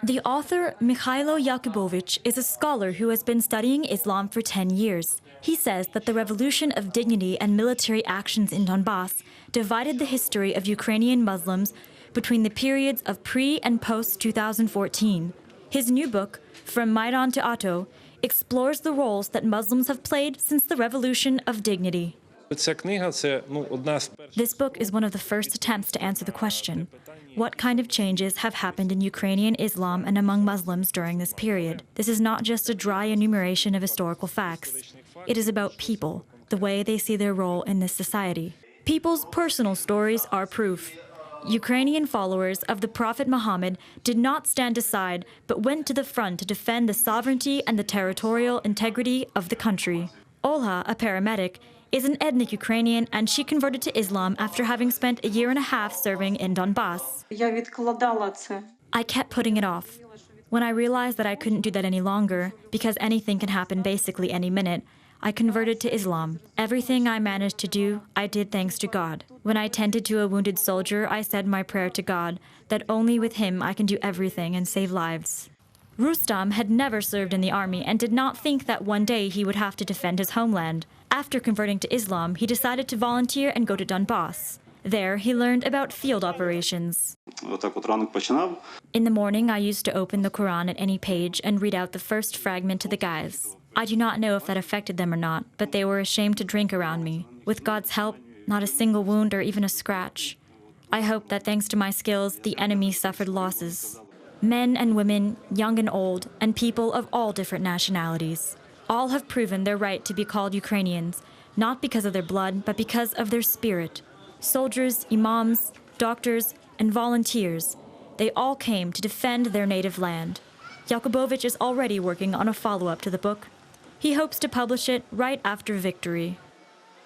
The author, Mikhailo Yakubovich, is a scholar who has been studying Islam for 10 years. He says that the revolution of dignity and military actions in Donbas divided the history of Ukrainian Muslims between the periods of pre- and post-2014. His new book, From Maidan to Otto, explores the roles that Muslims have played since the revolution of dignity. This book is one of the first attempts to answer the question, what kind of changes have happened in Ukrainian Islam and among Muslims during this period? This is not just a dry enumeration of historical facts. It is about people, the way they see their role in this society. People's personal stories are proof. Ukrainian followers of the Prophet Muhammad did not stand aside, but went to the front to defend the sovereignty and the territorial integrity of the country. Olha, a paramedic, is an ethnic Ukrainian, and she converted to Islam after having spent a year and a half serving in Donbas. I kept putting it off. When I realized that I couldn't do that any longer, because anything can happen basically any minute, I converted to Islam. Everything I managed to do, I did thanks to God. When I tended to a wounded soldier, I said my prayer to God, that only with him I can do everything and save lives. Rustam had never served in the army and did not think that one day he would have to defend his homeland. After converting to Islam, he decided to volunteer and go to Donbas. There, he learned about field operations. In the morning, I used to open the Quran at any page and read out the first fragment to the guys. I do not know if that affected them or not, but they were ashamed to drink around me. With God's help, not a single wound or even a scratch. I hope that thanks to my skills, the enemy suffered losses. Men and women, young and old, and people of all different nationalities. All have proven their right to be called Ukrainians, not because of their blood, but because of their spirit. Soldiers, imams, doctors, and volunteers, they all came to defend their native land. Yakubovich is already working on a follow-up to the book. He hopes to publish it right after victory.